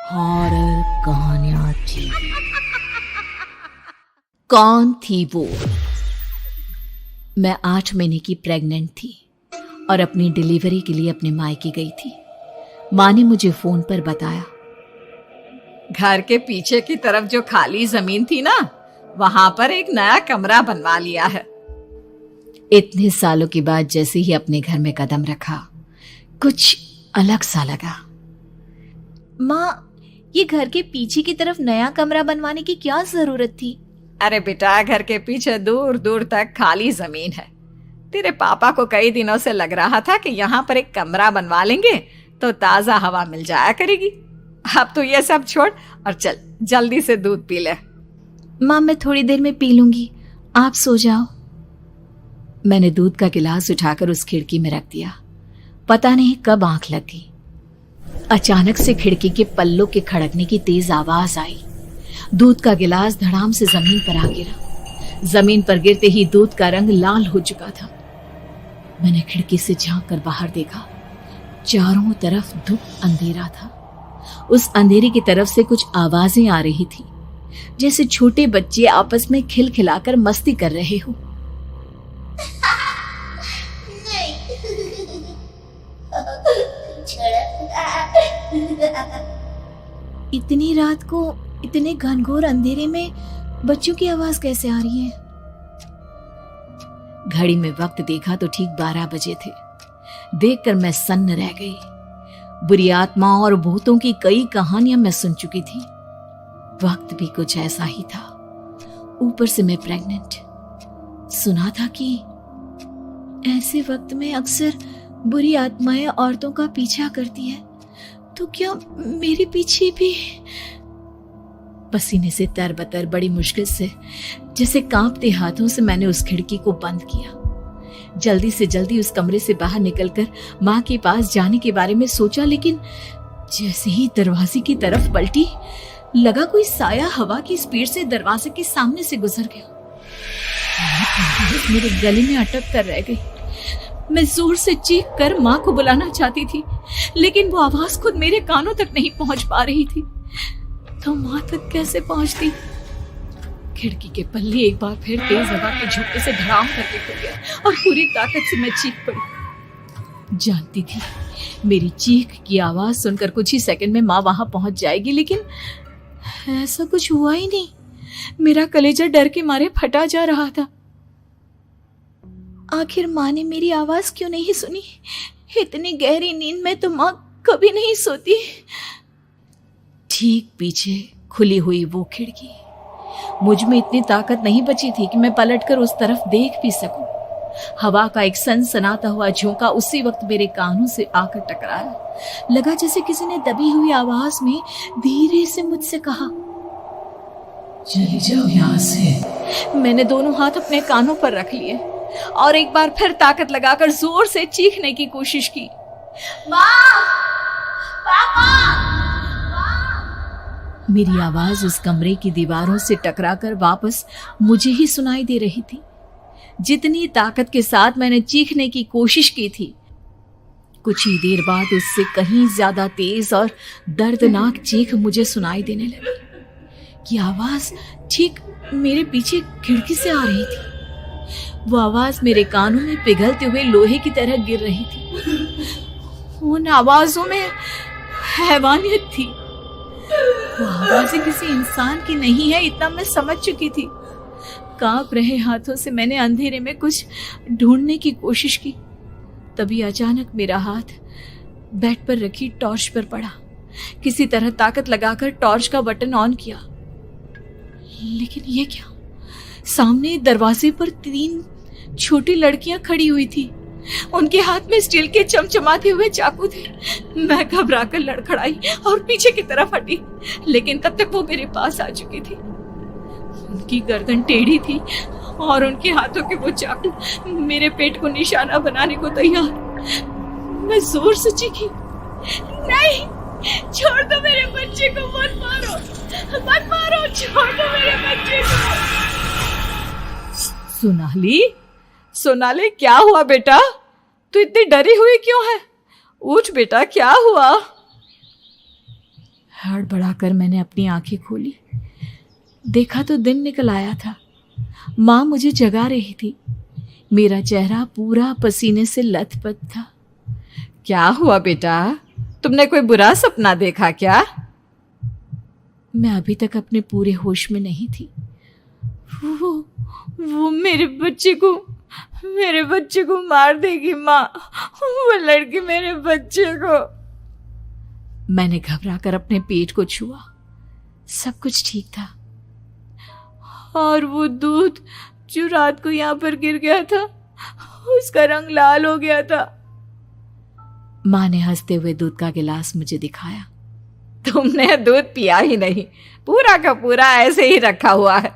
Horror कहानियां थी। कौन थी वो? मैं 8 महीने की प्रेग्नेंट थी और अपनी डिलीवरी के लिए अपने मायके गई थी। माँ ने मुझे फोन पर बताया, घर के पीछे की तरफ जो खाली जमीन थी ना, वहां पर एक नया कमरा बनवा लिया है। इतने सालों के बाद जैसे ही अपने घर में कदम रखा, कुछ अलग सा लगा। माँ, ये घर के पीछे की तरफ नया कमरा बनवाने की क्या जरूरत थी? अरे बेटा, घर के पीछे दूर दूर तक खाली जमीन है। तेरे पापा को कई दिनों से लग रहा था कि यहाँ पर एक कमरा बनवा लेंगे तो ताजा हवा मिल जाया करेगी। अब तो ये सब छोड़ और चल जल्दी से दूध पी ले। माँ, मैं थोड़ी देर में पी लूंगी, आप सो जाओ। मैंने दूध का गिलास उठाकर उस खिड़की में रख दिया। पता नहीं कब आंख लग गई। अचानक से खिड़की के पल्लों के खड़कने की तेज आवाज आई। दूध का गिलास धड़ाम से जमीन पर आ गिरा। जमीन पर गिरते ही दूध का रंग लाल हो चुका था। मैंने खिड़की से झांक कर बाहर देखा। चारों तरफ धुप अंधेरा था। उस अंधेरे की तरफ से कुछ आवाजें आ रही थी, जैसे छोटे बच्चे आपस में खिलखिलाकर मस्ती कर रहे हो। इतनी रात को इतने घनघोर अंधेरे में बच्चों की आवाज कैसे आ रही है? घड़ी में वक्त देखा तो ठीक 12 बजे थे। देखकर मैं सन्न रह गई। बुरी आत्माओं और भूतों की कई कहानियां मैं सुन चुकी थी। वक्त भी कुछ ऐसा ही था। ऊपर से मैं प्रेग्नेंट। सुना था कि ऐसे वक्त में अक्सर बुरी आत्माएं औरतों का पीछा करती है, तो क्या मेरे पीछे भी? पसीने से तरबतर बड़ी मुश्किल से, जैसे कांपते हाथों से मैंने उस खिड़की को बंद किया। जल्दी से जल्दी उस कमरे से बाहर निकलकर माँ के पास जाने के बारे में सोचा, लेकिन जैसे ही दरवाजे की तरफ पलटी, लगा कोई साया हवा की स्पीड से दरवाजे के सामने से गुजर गया। मेरे गले में अटक कर रह गई। मैं जोर से चीख कर माँ को बुलाना चाहती थी, लेकिन वो आवाज खुद मेरे कानों तक नहीं पहुंच पा रही थी। तो माँ तक कैसे पहुंचती? खिड़की के पल्ले एक बार फिर तेज हवा के झोंके से धड़ाम करके खुल गया और पूरी ताकत से मैं चीख पड़ी। जानती थी मेरी चीख की आवाज सुनकर कुछ ही सेकंड में माँ वहां पहुंच जाएगी, लेकिन ऐसा कुछ हुआ ही नहीं। मेरा कलेजा डर के मारे फटा जा रहा था। आखिर माँ ने मेरी आवाज क्यों नहीं सुनी? इतनी गहरी नींद में तो माँ कभी नहीं सोती। ठीक पीछे खुली हुई वो खिड़की। मुझ में इतनी ताकत नहीं बची थी कि मैं पलटकर उस तरफ देख भी सकूं। हवा का एक सनसनाता हुआ झोंका उसी वक्त मेरे कानों से आकर टकराया। लगा जैसे किसी ने दबी हुई आवाज में धीरे से मुझसे कहा, चली जाओ यहाँ से। मैंने दोनों हाथ अपने कानों पर रख लिए और एक बार फिर ताकत लगाकर जोर से चीखने की कोशिश की। माँ! पापा! मेरी आवाज उस कमरे की दीवारों से टकराकर वापस मुझे ही सुनाई दे रही थी। जितनी ताकत के साथ मैंने चीखने की कोशिश की थी, कुछ ही देर बाद उससे कहीं ज्यादा तेज और दर्दनाक चीख मुझे सुनाई देने लगी। ये आवाज ठीक मेरे पीछे खिड़की से आ रही थी। वो आवाज मेरे कानों में पिघलते हुए लोहे की तरह गिर रही थी। उन आवाजों में हैवानियत थी। वो आवाजें किसी इंसान की नहीं है, इतना मैं समझ चुकी थी। कांप रहे हाथों से मैंने अंधेरे में कुछ ढूंढने की कोशिश की। तभी अचानक मेरा हाथ बेड पर रखी टॉर्च पर पड़ा। किसी तरह ताकत लगाकर टॉर्च का बटन ऑन किया, लेकिन ये क्या? सामने दरवाजे पर 3 छोटी लड़कियां खड़ी हुई थी। उनके हाथ में स्टील के चमचमाते हुए चाकू थे। मैं घबराकर लड़खड़ाई और पीछे की तरफ हटी, लेकिन तब तक वो मेरे पास आ चुकी थी। उनकी गर्दन टेढ़ी थी और उनके हाथों के वो चाकू मेरे पेट को निशाना बनाने को तैयार। मैं जोर से चीखी, नहीं, छोड़ दो मेरे बच्चे को, मत मारो, मत मारो, छोड़ दो मेरे बच्चे को। सोनाली, क्या हुआ बेटा? तू इतनी डरी हुई क्यों है? उठ बेटा, क्या हुआ? हड़बड़ाकर मैंने अपनी आंखें खोली। देखा तो दिन निकल आया था। माँ मुझे जगा रही थी। मेरा चेहरा पूरा पसीने से लथपथ था। क्या हुआ बेटा, तुमने कोई बुरा सपना देखा क्या? मैं अभी तक अपने पूरे होश में नहीं थी। वो मेरे बच्चे को मार देगी माँ। वो लड़की मेरे बच्चे को। मैंने घबराकर अपने पेट को छुआ। सब कुछ ठीक था। और वो दूध जो रात को यहाँ पर गिर गया था, उसका रंग लाल हो गया था। माँ ने हंसते हुए दूध का गिलास मुझे दिखाया। तुमने दूध पिया ही नहीं, पूरा का पूरा ऐसे ही रखा हुआ है।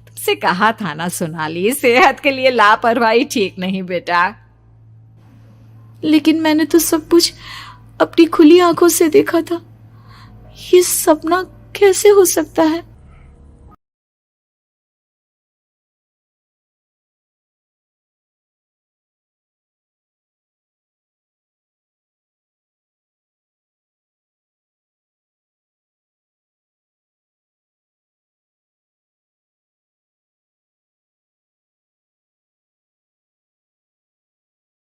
तुमसे कहा था ना सोनाली, सेहत के लिए लापरवाही ठीक नहीं बेटा। लेकिन मैंने तो सब कुछ अपनी खुली आंखों से देखा था। ये सपना कैसे हो सकता है?